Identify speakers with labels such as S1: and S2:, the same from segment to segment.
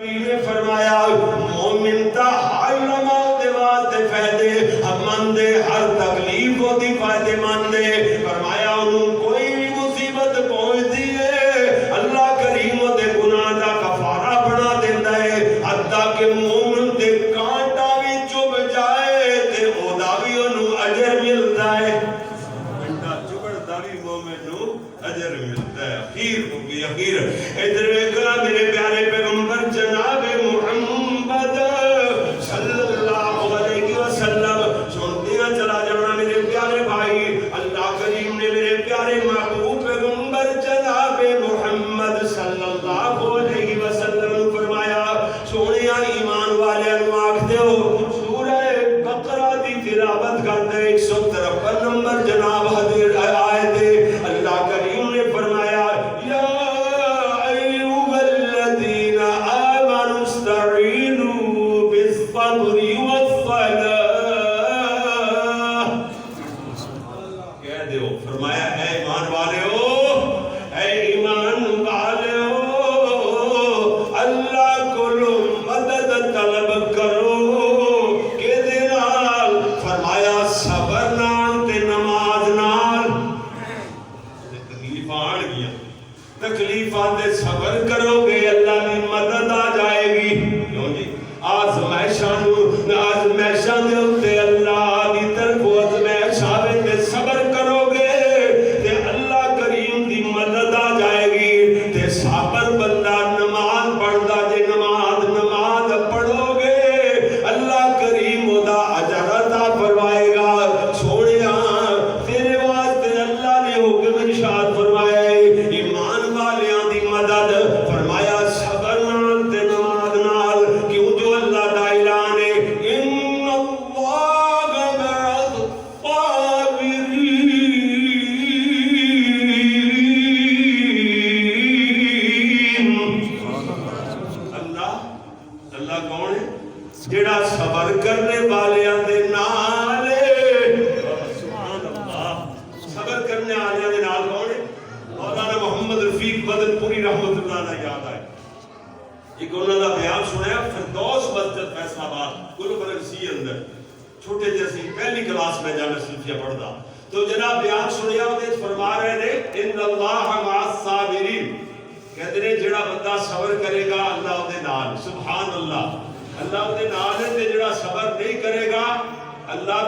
S1: نے فرمایا مومن دا ہر نماز دے واسطے فائدے مند ہے، ہر تکلیف ہوتی فائدے مند ہے۔ فرمایا انہوں کوئی بھی مصیبت پہنچتی ہے اللہ کریم دے گناہ دا کفارہ بنا دیتا ہے، حتیٰ کہ مومن دے کانٹا بھی چب جائے تے او دا بھی انہوں اجر ملتا ہے، کانٹا چبڑ دا بھی مومن نوں اجر ملتا ہے۔ اخیر ہو گئی اخیر ادھر ویکھنا میرے پیارے پیغمبر جناب محمد صلی اللہ علیہ وسلم سنتیاں چلا جانا میرے پیارے بھائی، اللہ کریم نے میرے پیارے محبوب پیغمبر جناب محمد صلی اللہ علیہ وسلم فرمایا سونیا ایمان والے آکھ دیو سورہ بقرہ دی تلاوت کرتے 153 نمبر جناب حدیث آیت اللہ کریم نے فرمایا یا ایھا الذین آمنوا استعینوا بالصبر والصلاۃ، کہہ دیو فرمایا اے ایمان والےو، اے ایمان والےو اللہ کولو مدد طلب کرو کہ دے نال، فرمایا صبر نال تے نماز نال۔ تکلیف آن گیا، تکلیفاں تے صبر کرو گے اللہ کی مدد آ جائے گی، کیوں جی آزمائشاں دے اوتے اللہ دی طرف آزمائشاں تے صبر کرو گے تے اللہ کریم دی مدد آ جائے گی تے صبر بندہ نماز پڑھدا جے نماز پڑھو گے اللہ کریم دا اجر عطا فرمائے گا۔ سونیا تیرے واسطے اللہ نے حکم ارشاد فرمایا ہے ایمان والیاں دی مدد، فرمایا صبر نال تے نماز نال، کیوں جو اللہ دا اعلان ہے ان اللہ مع الصابرین، اللہ کون ہے جڑا صبر کرنے والیاں دے نال ہے، سبحان اللہ، صبر کرنے والیاں دے نال کون ہے؟ مولانا محمد رفیق مدن پوری رحمت اللہ علیہ یاد آئے ایک انہوں نے بیان سنیا فردوس مسجد فیصل آباد گلو برنسی اندر چھوٹے جیسی پہلی کلاس میں جامعہ سلفیہ پڑھتا تو جناب بیان سنیا انہیں فرما رہے تھے ان اللہ مع الصابرین، کہتے ہیں جڑا بندہ صبر کرے گا اللہ دے نال، سبحان اللہ، اللہ دے نال ہے تے جڑا صبر نہیں کرے گا اللہ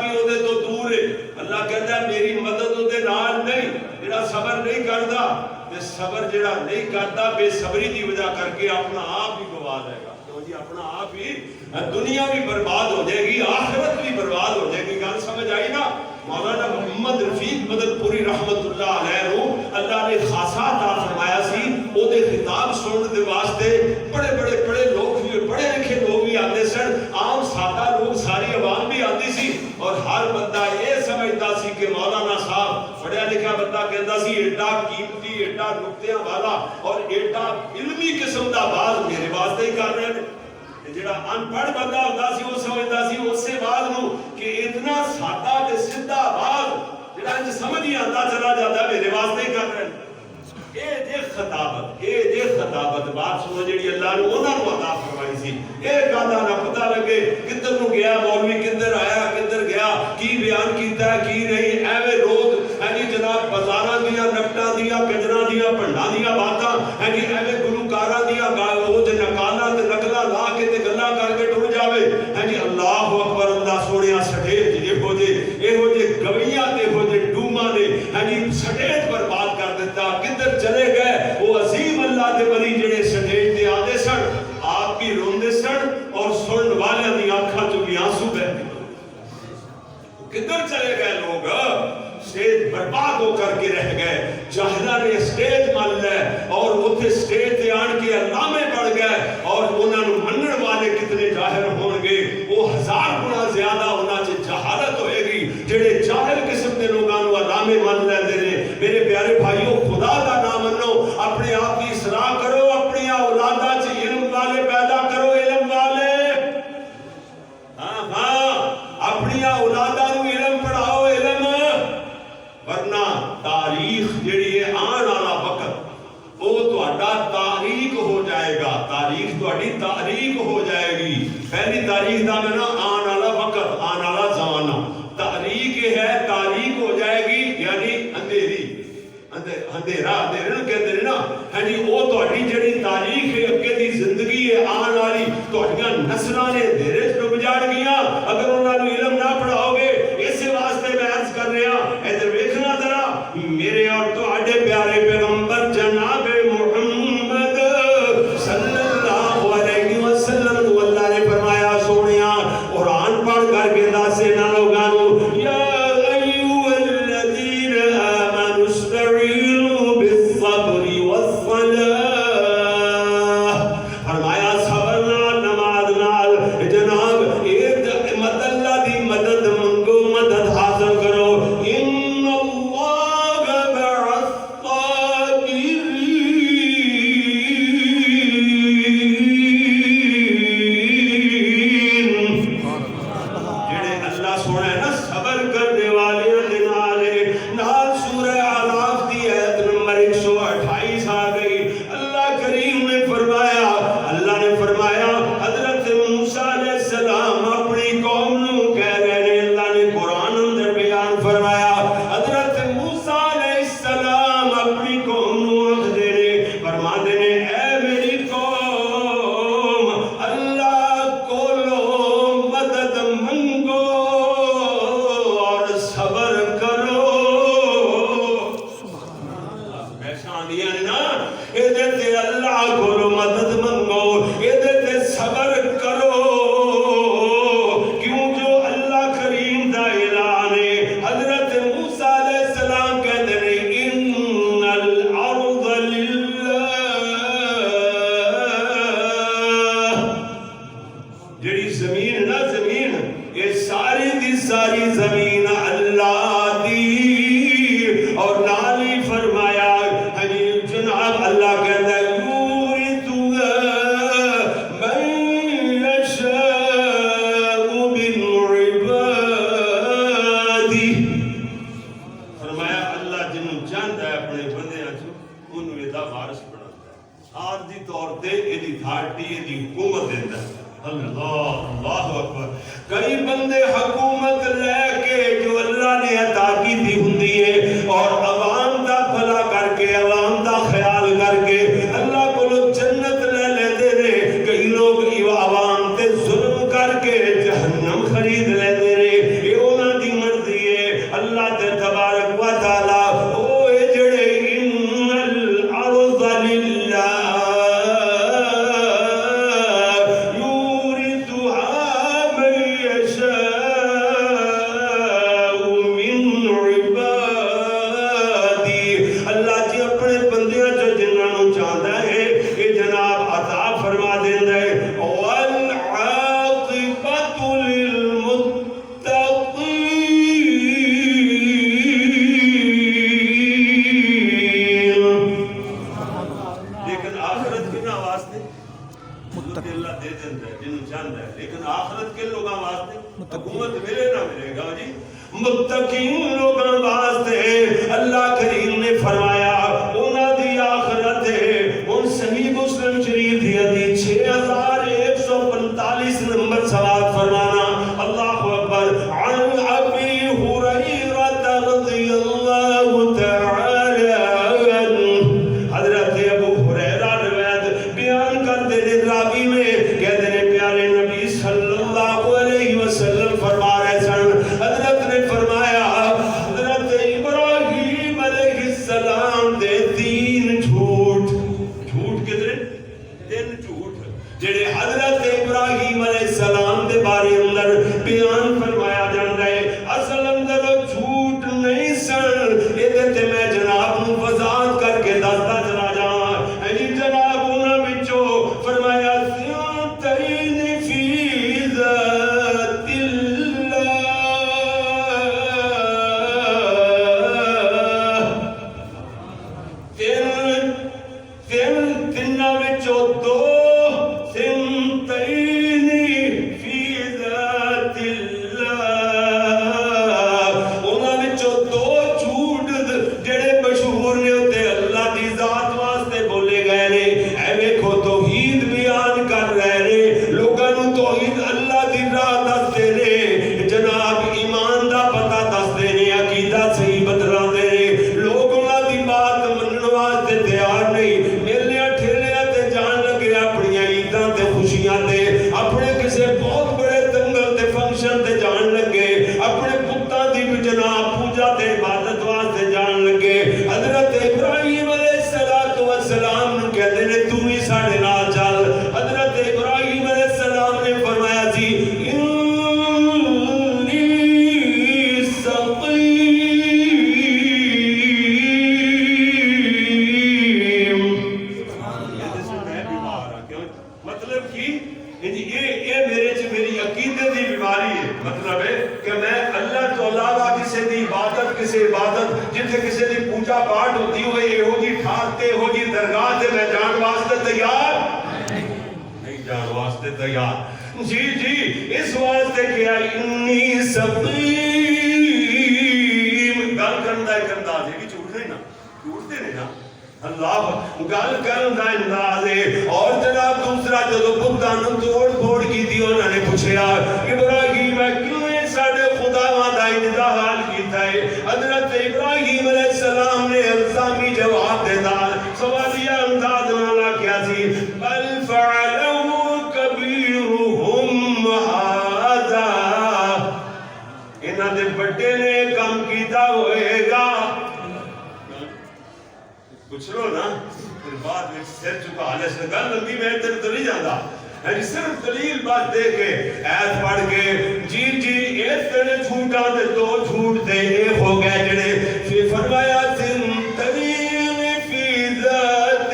S1: بھی اودے تو دور ہے، اللہ کہتا ہے میری مدد اودے نال نہیں، جڑا صبر نہیں کردا تے صبر جڑا نہیں کردا بے صبری دی وجہ کر کے اپنا آپ ہی گوا جائے گا، کیوں جی اپنا آپ ہی دنیا بھی برباد ہو جائے گی آخرت بھی برباد ہو جائے گی، گل سمجھ آئی نا؟ مولانا محمد رفیق مدن پوری رحمت اللہ علیہ رو اللہ نے خاصا عطا فرمایا سی او دے خطاب سننے دے واسطے بڑے لوگ بھی پڑھے لکھے لوگ بھی آتے سن، عام سادہ لوگ ساری عوام بھی آتی سی اور ہر بندہ یہ سمجھتا سی کہ مولانا صاحب پڑھیا لکھا بندہ کہتا سی ایڈا قیمتی ایڈا نقطیاں والا اور ایڈا علمی قسم دا باز میرے واسطے ہی کر رہے ہیں، جڑا ان پڑھ بندہ ہوتا سی وہ سمجھتا سی اسے بعد نو کہ اتنا سادہ تے سیدھا بات جڑا انج سمجھ ہی آتا چلا جاتا میرے واسطے ہی کر رہے ہیں۔ اے جے خطابت بات سنو جڑی اللہ نے انہاں نوں عطا فرمائی سی، اے گالا نہ پتہ لگے کدھر نوں گیا مولوی کدھر آیا کدھر گیا کی بیان کیتا ہے کی نہیں، ایویں روز ہے جی جناب بازاراں دیاں نکٹاں دیاں کنجراں دیاں بھنڈاں دیاں باتاں ہے جی ایویں گلوکاراں دیاں او تے نکالاں تے نقلاں لا کے تے گلاں کر کے ٹر جاوے ہے جی اللہ اکبر اللہ سونیا سٹیج ایہو جے گویاں تے ایہو جے ڈوماں نے ہے جی سٹیج برباد کر دیتا، کدھر چلے گئے وہ عظیم اللہ دے ولی جڑے سٹیج تے آتے سن آپ بھی روندے سن اور سنن والے دی آنکھاں چوں بھی آنسو بہتے، کدھر چلے گئے لوگ؟ سٹیج برباد ہو کر کے رہ گئے، جاہلہ نے سٹیج مان لے اور اوتھے سٹیج تے آن کے علامے بڑھ گئے اور انہاں نوں منن والے کتنے جاہل ہون گے، وہ 1000 گنا زیادہ انہاں چ جہالت ہوئے گی جڑے جاہل قسم دے لوگاں نوں علامے مان لیندے نے۔ میرے پیارے بھائیو خدا دا نام منو، اپنے آپ کی اصلاح کرو، اپنی اولاداں چ علم والے پیدا کرو، علم والے اپنی اولاداں نوں علم پڑھاؤ، علم، ورنہ تاریخ جڑی ہے آن والا وقت وہ تہاڈا تاریخ ہو جائے گا، تاریخ تہاڈی تاریخ ہو جائے گی. پہلی تاریخ دا میں نا آن والا وقت, آن والا زمانہ. تاریخ ہے, تاریخ ہو جائے گی یعنی اندھیری, اندھیرا نو کہتے ہیں نا. ہاں جی, وہ تہاڈی جڑی تاریخ ہے, اگے دی زندگی ہے آن والی, تہاڈیاں نسلاں نے اندھیرے چ ڈب جان گیاں اگر انہاں نوں علم نہ پڑھاؤ گے. اس واسطے میں عرض کر رہا, ادھر ویکھنا ذرا, میرے اور تہاڈے پیارے پیغمبر جناب محمد صلی اللہ علیہ وسلم نو اللہ نے فرمایا سونیا قرآن پڑھ کر کے دسے نہ لوگاں نوں, یا ایھا الذین آمنوا استعینوا بالصبر والصلاۃ. فرمایا صبر نال, نماز نال, جناب اللہ دی مدد منگو, مدد حاصل کرو. ان اللہ مع الصابرین. جڑے اللہ سونا ہے نا صبر کرنے والے دے نال سورہ اعراف دی آیت نمبر 128 آ گئی. اللہ کریم نے فرمایا, اللہ نے فرمایا حضرت موسیٰ علیہ السلام اپنی قوم نوں کہہ رہے ہیں, اللہ نے قرآن اندر بیان فرمایا حضرت موسیٰ علیہ السلام اپنی قوم نوں آکھدے نے, فرماندے نے اے میری قوم اللہ کولوں مدد منگو اور صبر کرو. ایسا آندیاں نے نا, ایدے تے اللہ کولوں مدد منگو, ایدے تے صبر کرو. کیوں جو اللہ کریم دا اعلان ہے. حضرت موسیٰ علیہ السلام کہتے ہیں ان الارض للہ, جڑی زمین نا, زمین یہ ساری دی ساری زمین اللہ دی. اور نال ہی فرمایا جناب اللہ کہتا ہے یورثھا من یشاء من عبادہ. فرمایا اللہ جنوں چاہتا ہے اپنے بندیاں چوں انہوں دا وارث بناتا ہے, عارضی طور تے ایدی تھارٹی ایدی حکومت دیتا ہے. اللہ اکبر. کئی بندے حکومت لے کے جو اللہ نے عطا کی دی ہوندی ہے اور عوام دا بھلا کر کے, عوام دا خیال کر کے اللہ کو جنت لے لیتے نے. کئی لوگ عوام تے ظلم کر کے جہنم خرید لیتے نے. یہ انہاں دی مرضی ہے. اللہ تے تبارک و تعالی او جڑے ان الارض للہ متقین لوگاں واسطے اللہ کریم نے فرمایا انہاں دی آخرت ہے. ان صحیح مسلم شریف دی حدیث 6145 نمبر سوال فرمانا. اللہ اکبر. عن ابی ہریرہ رضی اللہ تعالی عنہ, حضرت ابو ہریرہ روایت بیان کرتے ہیں راوی میں کہتے ہیں پیارے نبی صلی اللہ علیہ وسلم فرما رہے سن, حضرت نے فرمایا حضرت ابراہیم علیہ السلام دے تین جھوٹ. جھوٹ کتنے؟ تین جھوٹ جڑے حضرت ابراہیم علیہ السلام دے بارے اندر بیان فرمایا جاندا ہے. اصل اندر جھوٹ نہیں سن. ایدے تے میں جناب نوں وضاحت کر کے دسدا چلا جاواں. جناب انہاں وچوں فرمایا سنتین فی ذات تناں وچوں دو, سنتین فی ذات اللہ. مطلب کی یہ میرے چ میری عقیدے دی بیماری ہے. مطلب ہے کہ میں اللہ تو علاوہ کسی دی عبادت جتھے کسی دی پوجا پاٹ ہوتی ہوئے یہو جی ٹھار تے یہو جی درگاہ تے میں جان واسطے تیار نہیں جان واسطے تیار. جی اس واسطے کیا انی سقیم گل کرنا ایک انداز ہے کہ جھوٹ نہیں نا جھوٹتے نہیں نا اللہ گل کرنا انداز ہے. اور جناب دوسرا جدو بتاں توڑ پھوڑ کی تھی انہوں نے پوچھا ابراہیم کیوں ساڈے خداواں دا انجا حال کیتا ہے. حضرت ابراہیم علیہ السلام نے الزامی جواب دیتا سوالیہ انداز والا کیا سی بل فعلوا کبیرہم ھذا انہاں دے بڑے نے کام کیتا ہوئے گا. کچھ لو نا پھر بعد میں سر چکا حالے سے گل لمبی میں تیرے تو نہیں جاتا یعنی صرف دلیل بات دے کے ایت پڑھ کے جی اس تیرے جھوٹا دے دو جھوٹ دے ہو گئے جڑے پھر فرمایا ترین فی ذات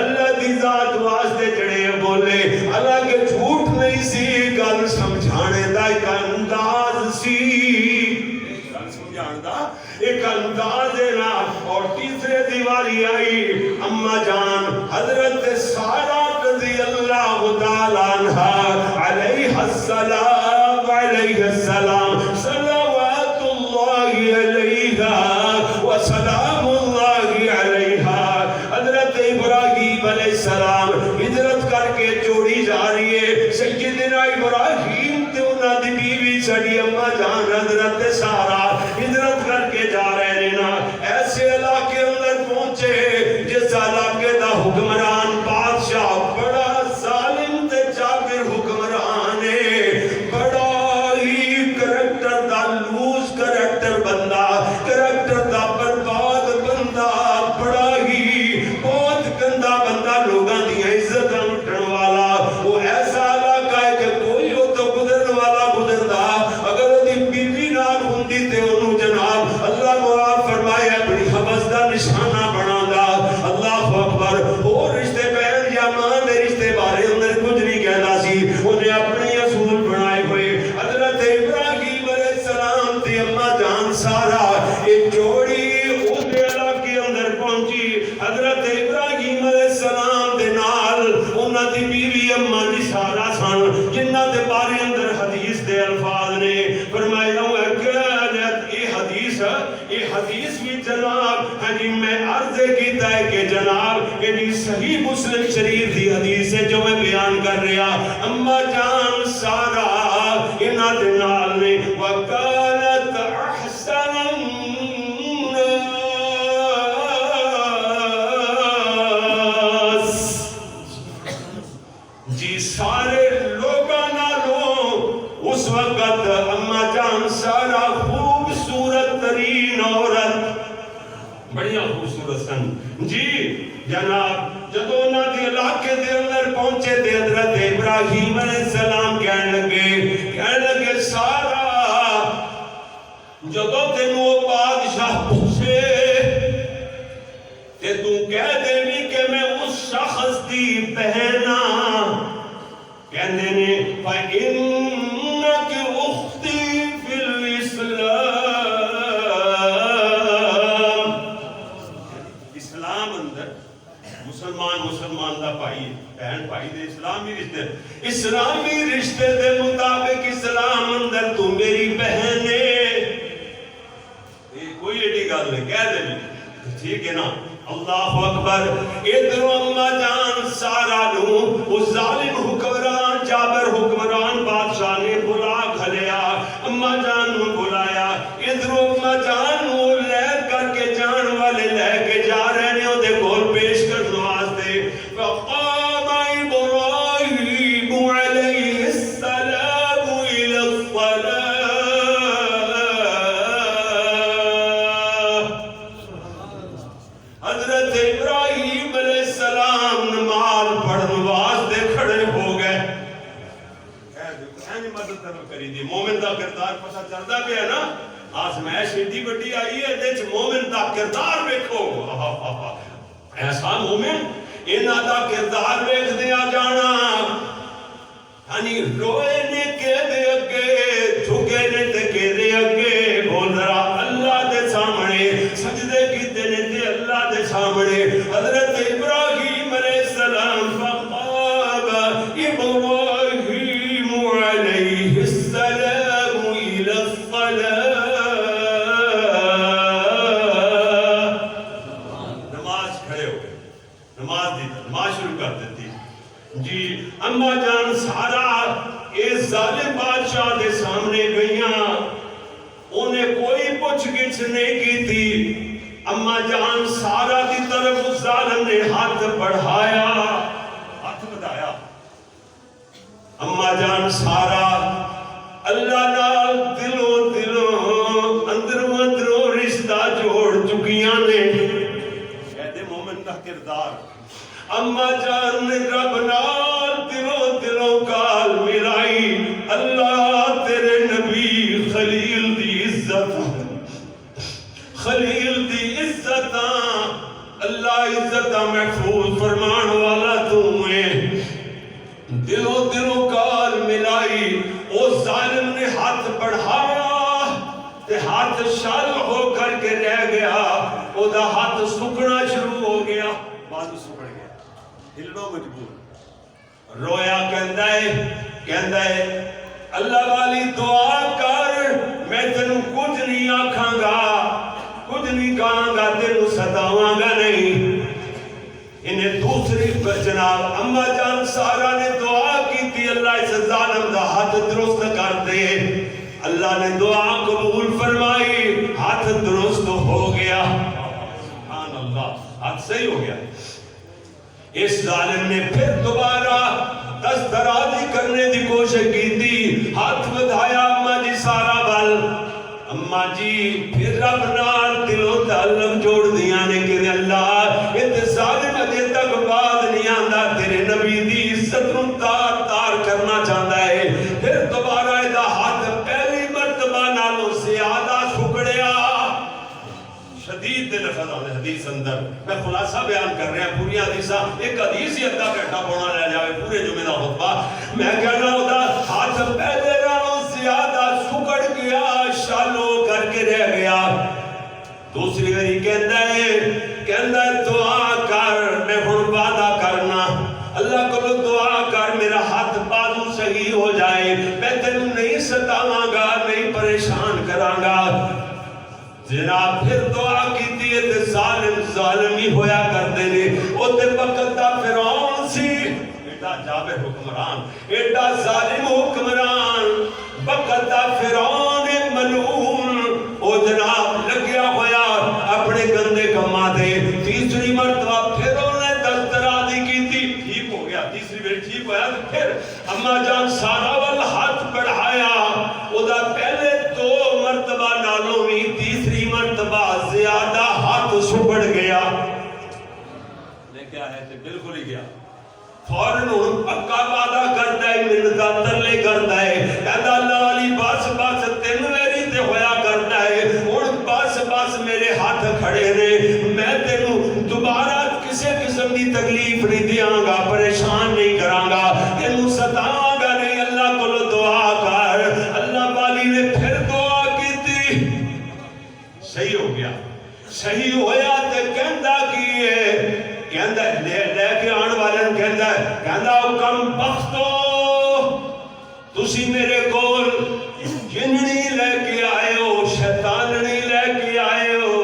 S1: اللہ دی ذات واسطے جڑے بولے حالانکہ جھوٹ نہیں سی گل سمجھانے دا ایک انداز سی ایک انداز نا. اور تیسرے دیواری آئی اما جان حضرت سارہ رضی اللہ تعالیٰ عنہا علیہ السلام صلوات اللہ علیہا وسلام اللہ علیہا. حضرت ابراہیم علیہ السلام ہجرت کر کے جوڑی جا رہی ہے. سیدنا ابراہیم تے انہاں دی بیوی چڑی اما جان حضرت سارہ ہجرت کر کے جا رہے ہیں نا ایسے علاقے اندر پہنچے جس علاقے دا حکمران بادشاہ بڑا ظالم تے جابر حکمران ہے. بڑا ہی کریکٹر دا لوز کریکٹر بندہ کریکٹر دا برباد بندہ بڑا ہی بہت گندا بندہ لوگاں دی عزت لٹن والا. وہ ایسا علاقہ ہے کہ کوئی ہو تو گزرن والا گزردا اگر وہ دی بیوی نال ہوندی تے انہوں جناب اللہ معاف فرمائے اپنی حبس دا نشانہ بنا دا. اللہ اکبر. اور رشتے بہن یا ماں دے رشتے بارے اندر کچھ نہیں کہنا سی انہیں اپنے اصول بنائے ہوئے. حضرت ابراہیم علیہ السلام تے اما جان سارا ایک جوڑی اس علاقے اندر پہنچی. حضرت ابراہیم علیہ السلام دے نال انہاں دی بیوی اما دی سارا سن جنہاں دے بارے اندر حدیث دے الفاظ نے فرمایا یہ حدیث بھی جناب میں عرض کیتا ہے کہ جناب یہ صحیح مسلم شریف دی حدیث ہے جو میں بیان کر رہا. اما جان سارا انہاں دے نال نے وکانت احسن الناس جی سارے لوگاں نالوں اس وقت اما جان سارا خوبصورت ترین عورت بڑی خوبصورت سن. جی جناب جدو نہ دی علاقے دے اندر پہنچے دے حضرت ابراہیم علیہ السلام کہنے لگے سارا جدو تینوں بادشاہ پوچھے تے تو کہہ دے بھی کہ میں اس شخص دی بہنا کہنے نے فَإِنَّكِ أُخْتِي فِي الْإِسْلَامِ اسلام اندر مسلمان دا بھائی بہن بھائی دے اسلامی رشتے دے مطابق اسلام اندر تو میری بہن ہے. کوئی ایڈی گل نہیں کہہ دے ٹھیک ہے نا. اللہ اکبر. ادھر اما جان سارا نو اس ظالم حکمران جابر حکمران بادشاہ نے بلا گھلیا. اما جان نو بلایا. ادھر اما جان نو لے کر کے جان والے لے کے جا رہے نے دے کول پیش کرنے واسطے. فقام ابراہیم علیہ السلام الى الصلاة. حضرت ابراہیم علیہ السلام نماز پڑھنے واسطے کھڑے ہو گئے. مدد کری دی مومن دا کردار پتہ چلدا پیا نا. آزمائش ایڈی بڑی آئی ہے دے مومن دا کردار دیکھو. ایسا مومن انہاں دا کردار ویکھدیا جانا یعنی روئے نے کے دے اگے جھکے نے تے کے دے اگے بول رہا اللہ دے سامنے سجدے کیتے نے تے اللہ دے سامنے حضرت ابراہیم علیہ السلام فقاب ابراہیم علیہ السلام الى الصلاة نماز کھڑے ہو گئے نماز شروع کر دیتی جی اما جان سارا اس ظالم بادشاہ دے سامنے گئیاں انہیں کوئی پوچھ گچھ نہیں کی تھی اما جان سارا کی طرف اس ظالم نے ہاتھ بڑھایا ہاتھ بڑھایا اما جان سارا اللہ نال دلوں دلوں اندروں رشتہ جوڑ چکیاں نے کہتے مومن کا کردار اما جان نے رب نال دلوں کال ملائی اللہ تیرے نبی خلیل دی عزت اللہ عزت محفوظ فرمان والا تمہیں دلوں کال ملائی او ظالم نے ہاتھ بڑھایا تے ہاتھ شل ہو کر کے رہ گیا او دا ہاتھ سکنا شروع ہو گیا بازو سکڑ گیا ہلنوں مجبور رویا کہندا ہے اللہ والی دعا کر میں تینوں کچھ نہیں آکھاں گا کچھ نہیں کہاں گا تینوں ستاواں گا نہیں انہیں دوسری جناب اما جان سارا نے دعا کی تھی اللہ اس ظالم دا ہاتھ درست کر دے اللہ نے دعا قبول فرمائی ہاتھ درست ہو گیا سبحان اللہ ہاتھ صحیح ہو گیا اس ظالم نے پھر دوبارہ دست درازی کرنے دی کوشش کی تھی ہاتھ بدھایا اما جی سارا بل اما جی پھر رب نال دلوں تعلق جوڑ دیا نے کہ اللہ ات ظالم اجے تک بعد نہیں آندا تیرے نبی دی عزت نوں تار کرنا چاہتا ہے پھر دوبارہ دا ہاتھ پہلی مرتبہ نالوں زیادہ سکڑیا شدید دے لفظ آنے حدیث اندر میں خلاصہ بیان کر رہا ہوں پوری حدیثہ ایک حدیث ہی ادھا بیٹھا پونا رہ جاوے پورے جمعہ دا خطبہ میں کہنا ہوتا ہاتھ پہلے رانوں زیادہ سکڑ گیا شالو کر کے رہ گیا دوسری باری کہندا ہے دعا کر میں ہن وعدہ کرنا اللہ کو دعا کر میرا ہاتھ بازو صحیح ہو جائے میں تینوں نہیں ستاواں گا نہیں پریشان کراں گا جناب پھر دعا کیتی ہے تے ظالم ہی ہویا کرتے نے او تے وقت دا فرعون سی ایڈا جابر حکمران ایڈا ظالم حکمران وقت دا فرعون ملعون او جناب لگیا ہویا اپنے گندے کماں دے تیسری مرتبہ پھر انہیں دست درازی کیتی ٹھیک ہو گیا تیسری بار ٹھیک ہویا پھر اما جان سارا وال ہاتھ بڑھایا او دا پہلے دو مرتبہ نالوں میں تیسری مرتبہ زیادہ ہاتھ سکڑ گیا لے کیا ہے تے بالکل ہی گیا فوراً ان پکا وعدہ کرتا ہے منتا ترلے کرتا ہے کہتا اللہ علی بس تین میری تے ہویا کرتا ہے ان بس میرے ہاتھ کھڑے رہے میں تینوں دوبارہ کسے قسم دی تکلیف نہیں دیاں گا پریشان نہیں کراں گا تینوں ستاواں گا نہیں اللہ کو دعا کر اللہ والی نے پھر دعا کی تھی صحیح ہو گیا صحیح ہویا تے کہندا کی ہے کہندا لے کے آن والے کہندا کم بختو تسی میرے کول جننی لے کے آئے ہو شیطاننی لے کے آئے ہو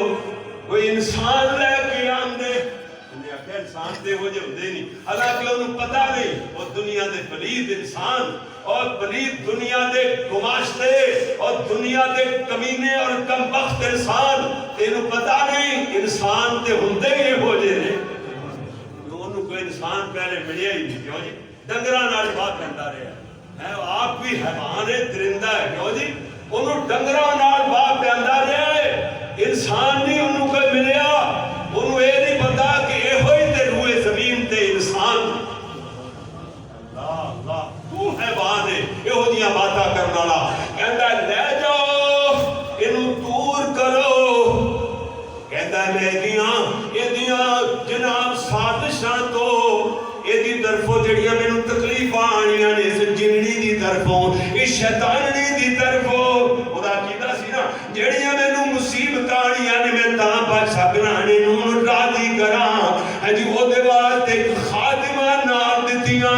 S1: کوئی انسان لے کے آندے انہیں آکھا انسان دے ہو جے ہوندے نہیں حالانکہ انہوں پتہ نہیں وہ دنیا دے پلید انسان اور پلید دنیا دے گماشتے اور دنیا دے کمینے اور کم بخت انسان انہوں پتہ نہیں انسان دے ہوندے ہی ہو جے نے کوئی انسان پہلے ملیا ہی نہیں کیوں جی ڈنگراں نال بات کرتا رہا ہے آپ بھی حیوان ہے درندہ ہے کیوں جی انہوں ڈنگراں نال بات کرتا رہا ہے انسان نہیں انہوں کوئی ملیا انہوں یہ نہیں پتا کہ یہ ہوئی تے روئے زمین تے انسان اللہ تو حیوان ہے یہ ہو دیا باتاں کرنا والا کہتا ہے لے جاؤ انہوں دور کرو کہتا ہے یہ دیاں جناب سازشاں تو طرفوں اس شیطاننی دی طرفوں خدا کیتا سی نا جڑیاں مینوں مصیبتاں آنیاں نے میں تاں بچ سکنا نے نوں راضی کراں ہاں جی او دے واسطے خادمہ نال دتیاں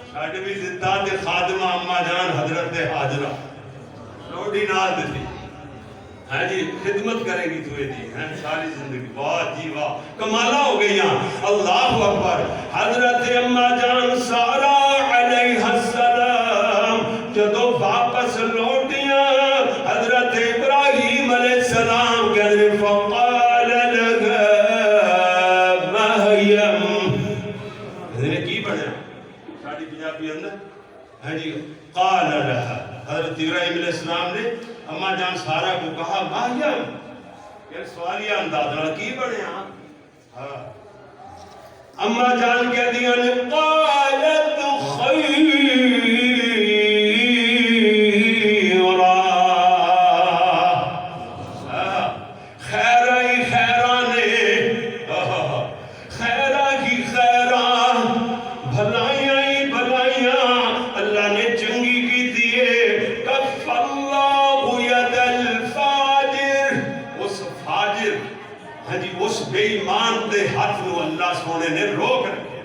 S1: چھڈ بھی دتا تے خادمہ اما جان حضرت حاجرہ روٹی نال دتی ہاں جی خدمت کرے گی تو دی ہیں ساری زندگی واہ جی واہ کمالہ ہو گئیاں اللہ اکبر حضرت اما جان سارا علیہ السلام جدو واپس لوٹیاں حضرت ابراہیم علیہ السلام کہنے فقال لگا مریم حضرت کی پڑھا ساری پنجابی اندر ہاں جی قال لها حضرت ابراہیم علیہ السلام نے اما جان سارا کو کہا مریم یہ سوالیہ انداز کی بڑھے ہاں اما جان کہہ دیا نے قالت خیرا خیرہ ہی خیرانے خیرہ ہی خیران بھلائیاں ہی بھلائیاں اللہ نے چنگی کی دیئے کف اللہ ید الفاجر اس فاجر ہاں جی اس بے ایمان دے ہاتھ نو اللہ سونے نے روک رکھے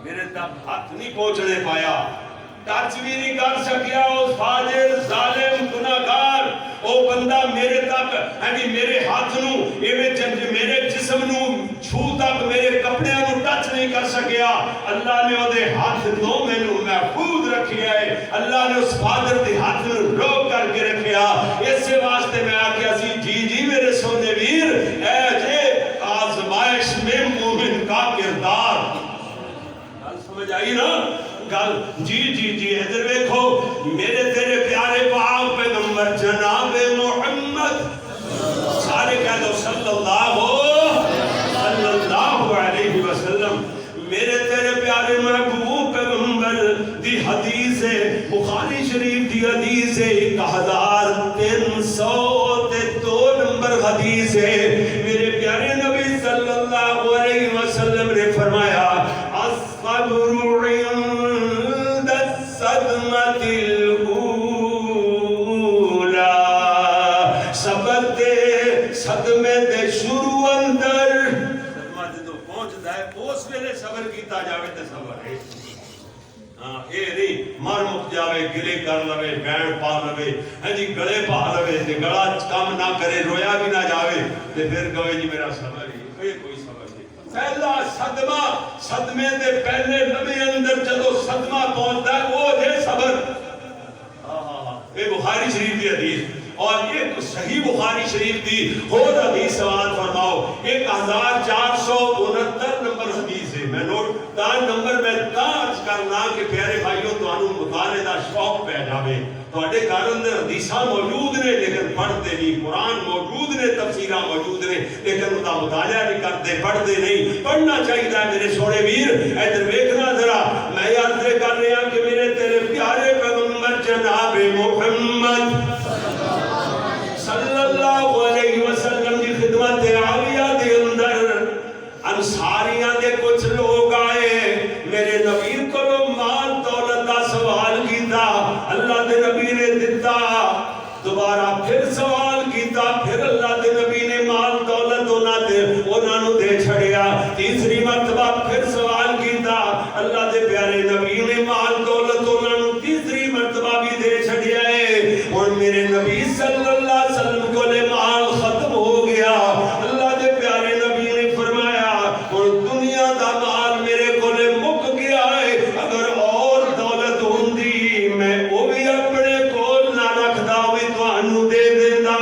S1: میرے تک ہاتھ نہیں پہنچنے پایا ٹچ بھی نہیں کر سکیا اس فاجر ظالم گناہگار او بندہ میرے تک ہاں جی میرے ہاتھ نو میرے جسم نو چھو تک میرے کپڑے نو ٹچ نہیں کر سکیا اللہ نے او دے ہاتھ نو میں نو محفوظ رکھیا ہے اللہ نے اس فاجر دے ہاتھ نو روک کر کے رکھیا اس سے واسطے میں آکیا سی جی جی میرے سونے ویر اے جے آزمائش میں مومن کا کردار گل سمجھ آئی نا گل جی جی جی ادھر دیکھو میرے تیرے پیارے پاک پیغمبر جناب محمد سارے کہہ دو صلی اللہ علیہ وسلم میرے تیرے پیارے محبوب پیغمبر دی حدیث ہے بخاری شریف دی حدیث ہے 1302 نمبر حدیث ہے میرے پیارے نبی صلی اللہ علیہ وسلم نے فرمایا الصبر عند الصدمة الأولى صبر دے صدمے دے شروع اندر صدمہ جدو پہنچ ہے اس ویلے صبر کیتا جاوے تے صبر ہے اے نہیں مر مک جاوے گلے کر لوے بین پا لوے ہاں جی گلے پا لوے تے گلا کام نہ کرے رویا بھی نہ جاوے تے پھر کہے جی میرا صبر ہی کوئی صبر نہیں پہلا صدمہ صدمے دے پہلے لمحے اندر جدو صدمہ پہنچتا ہے وہ ہے صبر یہ بخاری شریف کی حدیث اور ایک صحیح بخاری شریف دی خود حدیث سوال فرماؤ 1469 نمبر حدیث ہے میں نوٹ دان نمبر میں تاج کرنا کہ پیارے بھائیوں تو انہوں مطالعے دا شوق پہ جاوے تو اڈے کار اندر حدیثاں موجود نے لیکن پڑھتے نہیں قرآن موجود نے تفسیرہ موجود نے لیکن ان کا مطالعہ نہیں کرتے پڑھتے نہیں پڑھنا چاہیے میرے سوڑے ویر ادھر دیکھنا ذرا میں یاد کر رہا کہ میرے تیرے پیارے پیغمبر جناب محمد صلی اللہ علیہ وسلم کی خدمت عالیہ دے اندر انصاریاں دے کچھ لوگ آئے میرے نبی کو مال دولت دا سوال کیتا اللہ دے نبی نے دیتا دوبارہ پھر سوال کیتا پھر اللہ دے نبی نے مال دولت انہوں دے چھڑیا تیسری مرتبہ پھر سوال کیتا اللہ دے پیارے نبی نے مال دولت انہوں تیسری مرتبہ بھی دے چھڑیا ہے اور میرے نبی صلی اللہ علیہ وسلم کو لے مال ختم ہو گیا اللہ دے پیارے نبی نے فرمایا اور دنیا دا مال میرے کو لے مک گیا ہے اگر اور دولت ہوندی میں وہ بھی اپنے کول نہ رکھدا ہوئی تو انہوں دے دینا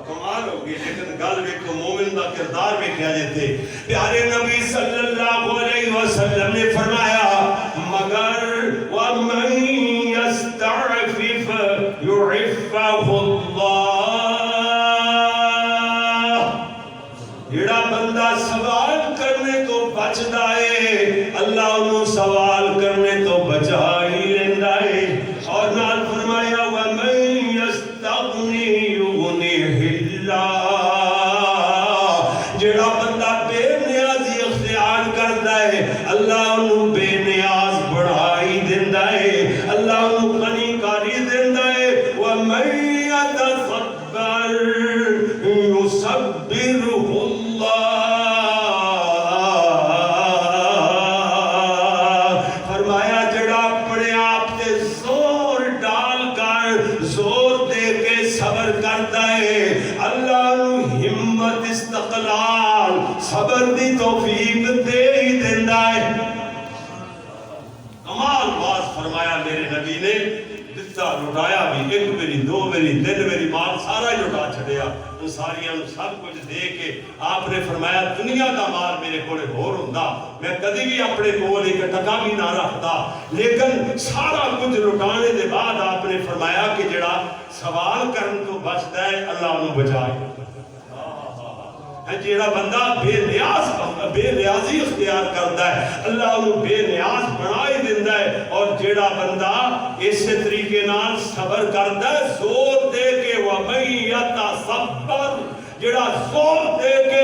S1: کمال ہوگی لیکن گل ویکھو مومن دا کردار میں کیا جاتے پیارے نبی صلی اللہ علیہ وسلم نے فرمایا مگر وَمَنْ يَسْتَعْفِفْ يُعِفَّهُ اللَّهُ جڑا بندہ سوال کرنے تو بچدا ہے اللہ انہوں سوال کرنے تو بچا ہی لیندا ہے اور نال فرمایا وَمَنْ يَسْتَغْنِي يُغْنِهِ اللَّهُ جڑا بندہ بے نیازی اختیار کرتا ہے اللہ انہوں بے نیاز بڑھائی دیندا ہے لٹایا بھی، ایک میری دو میری تین میری مال سارا ہی لٹا چھڑیا، انصاریاں سب کچھ دے کے آپ نے فرمایا دنیا دا مال میرے کولے ہور ہوندا میں کدی بھی اپنے کول ایک ٹکا بھی نہ رکھدا، لیکن سارا کچھ لٹانے دے بعد آپ نے فرمایا کہ جڑا سوال کرن تو بچدا ہے اللہ انہوں بچائے۔ جیڑا بندہ بے نیازی اختیار کرتا ہے اللہ انہوں بے نیاز بنائے دیندہ ہے، اور جیڑا بندہ اس طریقے نال صبر کرتا ہے زور دے کے وَمَن يَتَصَبَّرْ، جیڑا زور دے کے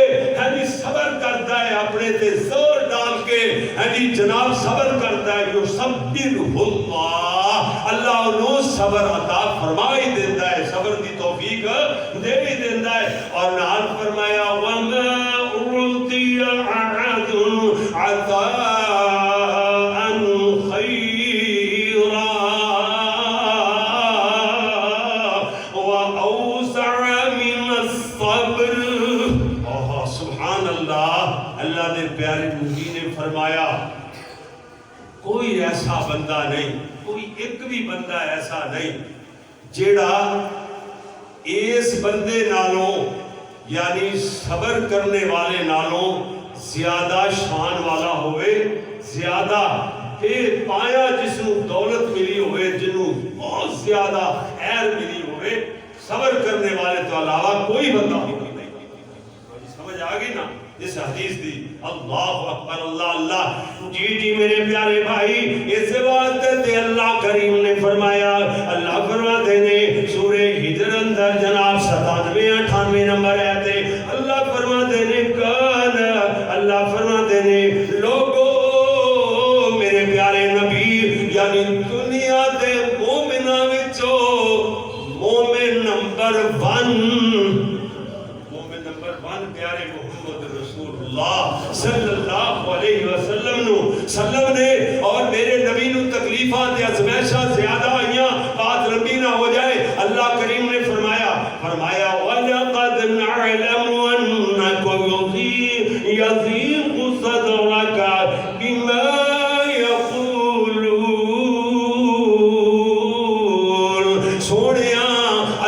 S1: صبر کرتا ہے اپنے تے زور ڈال کے جناب صبر کرتا ہے یُصَبِّرْهُ اللَّهُ، اللہ انہوں صبر عطا فرمائی دیندہ ہے، صبر کی توفیق دے بھی دیندہ ہے۔ اور نال فرمایا وَمَا أُعْطِيَ أَحَدٌ عَطَاءً خَيْرًا وَأَوْسَعَ مِنَ الصَّبْرِ۔ سبحان اللہ، اللہ نے پیارے نبی نے فرمایا کوئی ایسا بندہ نہیں، کوئی ایک بھی بندہ ایسا نہیں جیڑا اس بندے نالوں یعنی صبر کرنے والے نالوں زیادہ شان والا ہوئے، زیادہ پھر پایا جس نو دولت ملی ہوئے، جنوں بہت زیادہ خیر ملی ہوئے، صبر کرنے والے تو علاوہ کوئی بندہ نہیں۔ سمجھ آگئی نا اس حدیث دی؟ اللہ اکبر، اللہ اللہ۔ جی میرے پیارے بھائی، اس واسطے تے اللہ کریم نے فرمایا، اللہ فرماتے نے سورہ ہجر اندر جناب 97-98 نمبر آیتے، اللہ فرماتے نے اللہ فرماتے نے لوگو میرے پیارے نبی یعنی دنیا دے مومنہ وچو مومن نمبر 1 پیارے محمد رسول اللہ صلی اللہ علیہ وسلم نے، اور میرے نبی نو تکلیفات ازمیشہ زیادہ آئیاں، بات لمبی نہ ہو جائے، اللہ کریم نے فرمایا وَلَقَدْ نَعْلَمُ أَنَّكَ يَضِيقُ صَدْرَكَ بِمَا يَقُولُونَ۔ سونیا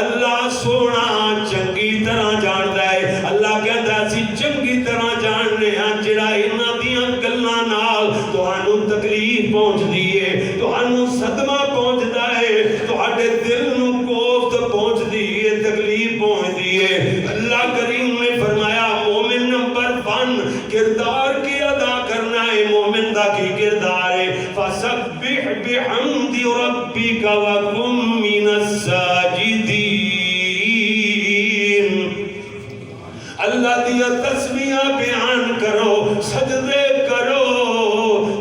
S1: اللہ سونا چنگی طرح جاندہ ہے، اللہ کہتا ہے سی چنگی طرح جاننے ہیں جڑا انہاں دیاں گلاں نال تہانوں تکلیف پہنچ دیئے، تہانوں صدمہ پہنچ دائے، تہاڈے دل نو کوفت پہنچ دیئے، تکلیف پہنچ دیئے۔ اللہ کریم نے فرمایا مومن نمبر 1 کردار کی ادا کرنا ہے، مومن دا کی کردار ہے فَسَبِّحْ بِحَمْدِ رَبِّكَ وَكُن مِّنَ السَّاجِدِينَ، اللہ دیا تسبیحہ بیان کرو، سجدے کرو،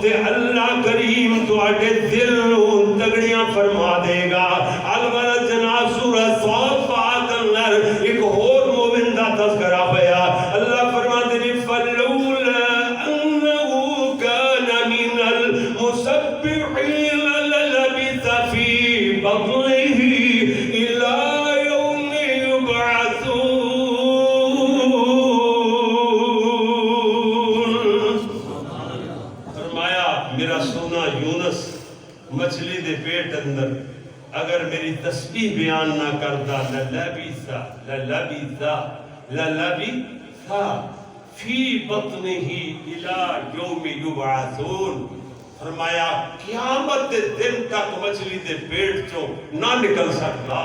S1: تے اللہ کریم تو آٹے دل نو تگڑیاں فرما دے گا۔ البرہ جناب سورہ صافات اندر ایک اور مومن دا تذکرہ پیا، اللہ فرماتے ہیں فَلَوْلَا أَنَّهُ كَانَ مِنَ الْمُسَبِّحِينَ لَلَبِثَ فِي بَطْنِهِ إِلَى يَوْمِ يُبْعَثُونَ۔ میرا سونا یونس مچھلی دے پیٹ اندر اگر میری تسبیح بیان نہ کرتا لَلَبِثَ فِي بَطْنِهِ إِلَى يَوْمِ يُبْعَثُونَ، فرمایا قیامت دے دن تک مچھلی دے پیٹ چوں نہ نکل سکتا۔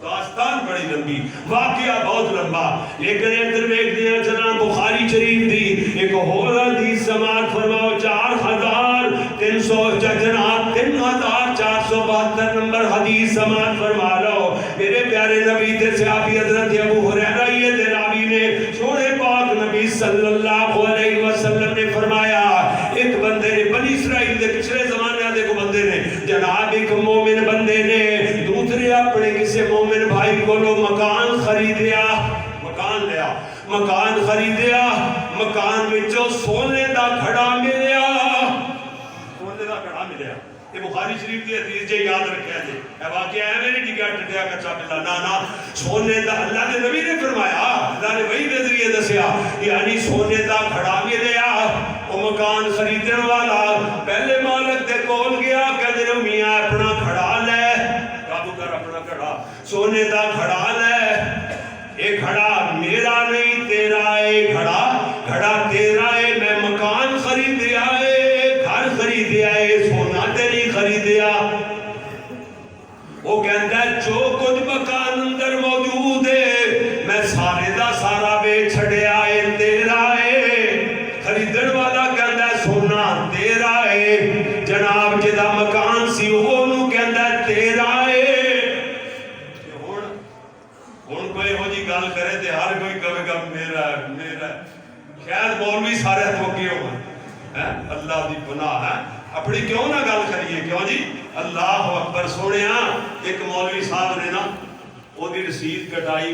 S1: داستان بڑی لمبی، واقعہ بہت لمبا، لیکن ادھر دیکھ دیا جناب بخاری شریف دی ایک اور حدیث سماعت فرماؤ 3472 نمبر حدیث سماعت فرما لو۔ میرے پیارے نبی تے صحابی حضرت ابو ہریرہ یہ دے راوی نے سونے پاک نبی صلی اللہ علیہ وسلم نے فرمایا ایک بندے نے بنی اسرائیل دے پچھلے زمانے دے کو بندے نے جناب ایک مومن بندے نے دوسرے اپنے کسی مومن بھائی کو لو مکان خریدیا، مکان لیا، مکان خریدیا، مکان وچوں سونے دا گھڑا ملیا، سونے دا گھڑا ملیا۔ یہ بخاری شریف کی حدیث جے یاد رکھیا جے، اے واقعہ ہے میری ڈگیا ٹٹیا کچا ملا، نا سونے دا اللہ نے نبی نے فرمایا، اللہ نے وہی دے ذریعے دسیا، یعنی سونے دا گھڑا ملیا، وہ مکان خریدن والا پہلے مالک دے کول گیا کہ گھڑا تیرا ہے، میں مکان خریدیا ہے، گھر خریدیا ہے، سونا تے نہیں خریدیا۔ وہ کہتا ہے جو کچھ مکان اندر موجود ہے میں سارے دا سارا بیچ چھڑیا ہے، تیرا ہے۔ خریدن والا کہتا ہے سونا تیرا ہے، جناب جدا مکان سی وہ کہتا ہے تیرا ہے۔ ہن کوئی ہو جی گل کرے تے ہر کوئی کہے گا میرا ہے میرا ہے۔ شاید مولوی سارے تھوکے ہو اللہ دی پناہ ہے، اپنی کیوں نہ گل کریے، کیوں جی؟ اللہ اکبر۔ سونے ایک مولوی صاحب نے نا وہ دی رسید کٹائی